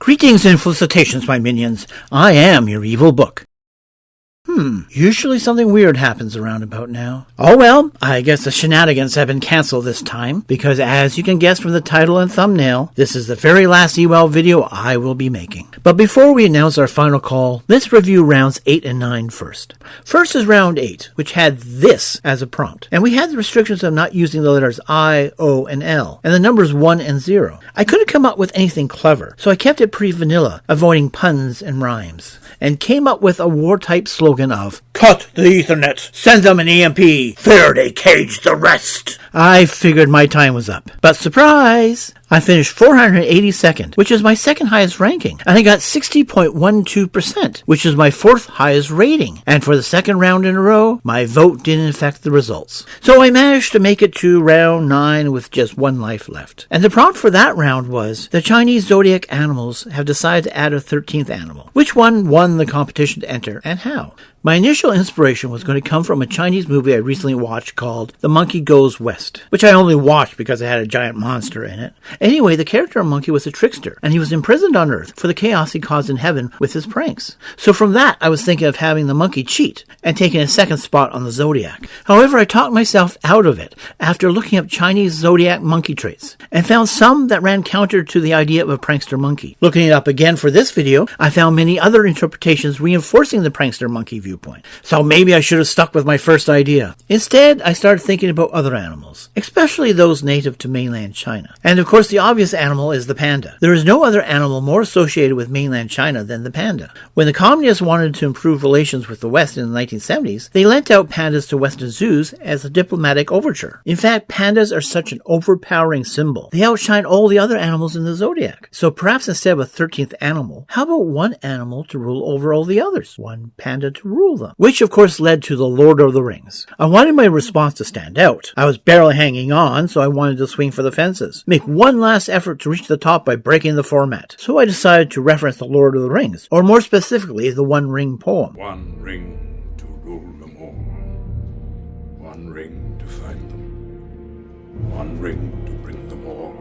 Greetings and felicitations, my minions. I am your evil book. Usually something weird happens around about now. Oh well, I guess the shenanigans have been cancelled this time, because as you can guess from the title and thumbnail, this is the very last EWOW video I will be making. But before we announce our final call, let's review rounds 8 and 9 first. First is round 8, which had this as a prompt, and we had the restrictions of not using the letters I, O, and L, and the numbers 1 and 0. I couldn't come up with anything clever, so I kept it pretty vanilla, avoiding puns and rhymes, and came up with a war-type slogan of, "Cut the Ethernet, send them an EMP, Faraday cage the rest." I figured my time was up. But surprise! I finished 482nd, which is my second highest ranking, and I got 60.12%, which is my fourth highest rating. And for the second round in a row, my vote didn't affect the results. So I managed to make it to round 9 with just one life left. And the prompt for that round was, the Chinese zodiac animals have decided to add a 13th animal. Which one won the competition to enter, and how? My initial inspiration was going to come from a Chinese movie I recently watched called The Monkey Goes West, which I only watched because it had a giant monster in it. Anyway, the character of Monkey was a trickster, and he was imprisoned on Earth for the chaos he caused in heaven with his pranks. So from that, I was thinking of having the monkey cheat and taking a second spot on the zodiac. However, I talked myself out of it after looking up Chinese zodiac monkey traits, and found some that ran counter to the idea of a prankster monkey. Looking it up again for this video, I found many other interpretations reinforcing the prankster monkey viewpoint. So maybe I should have stuck with my first idea. Instead, I started thinking about other animals, especially those native to mainland China. And of course, the obvious animal is the panda. There is no other animal more associated with mainland China than the panda. When the communists wanted to improve relations with the West in the 1970s, they lent out pandas to Western zoos as a diplomatic overture. In fact, pandas are such an overpowering symbol. They outshine all the other animals in the zodiac. So perhaps instead of a 13th animal, how about one animal to rule over all the others? One panda to rule them. Which of course led to The Lord of the Rings. I wanted my response to stand out. I was barely hanging on, so I wanted to swing for the fences. Make one last effort to reach the top by breaking the format. So I decided to reference The Lord of the Rings, or more specifically, the One Ring poem. One ring to rule them all. One ring to find them. One ring to bring them all.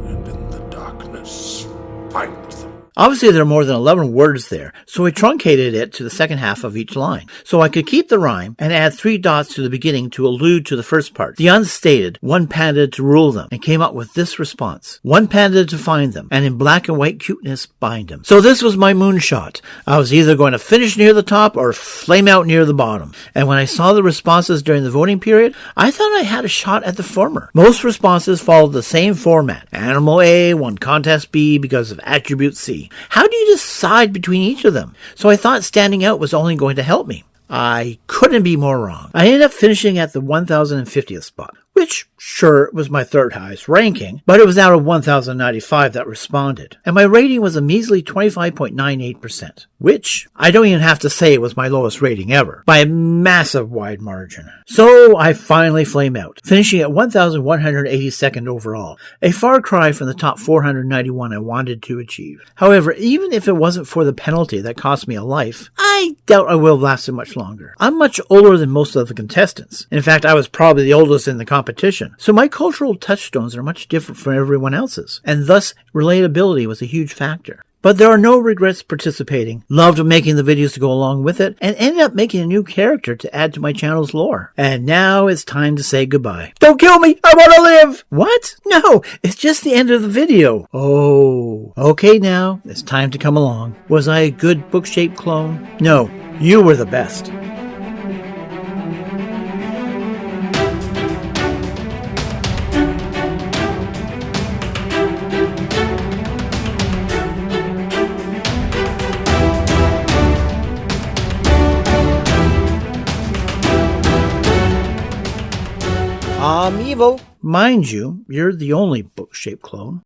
And in the darkness, find them. Obviously, there are more than 11 words there, so I truncated it to the second half of each line, so I could keep the rhyme and add 3 dots to the beginning to allude to the first part, the unstated, one panda to rule them, and came up with this response: one panda to find them, and in black and white cuteness bind them. So this was my moonshot. I was either going to finish near the top or flame out near the bottom, and when I saw the responses during the voting period, I thought I had a shot at the former. Most responses followed the same format. Animal A won contest B because of attribute C. How do you decide between each of them? So I thought standing out was only going to help me. I couldn't be more wrong. I ended up finishing at the 1050th spot, which, sure, was my third highest ranking, but it was out of 1,095 that responded, and my rating was a measly 25.98%, which I don't even have to say was my lowest rating ever, by a massive wide margin. So I finally flame out, finishing at 1,182nd overall, a far cry from the top 491 I wanted to achieve. However, even if it wasn't for the penalty that cost me a life, I doubt I will have lasted much longer. I'm much older than most of the contestants. In fact, I was probably the oldest in the competition, so my cultural touchstones are much different from everyone else's, and thus relatability was a huge factor. But there are no regrets participating. Loved making the videos to go along with it, and ended up making a new character to add to my channel's lore. And now it's time to say goodbye. Don't kill me! I want to live! What? No, it's just the end of the video. Oh. Okay, now it's time to come along. Was I a good book-shaped clone? No, you were the best. I'm evil. Mind you, you're the only book-shaped clone.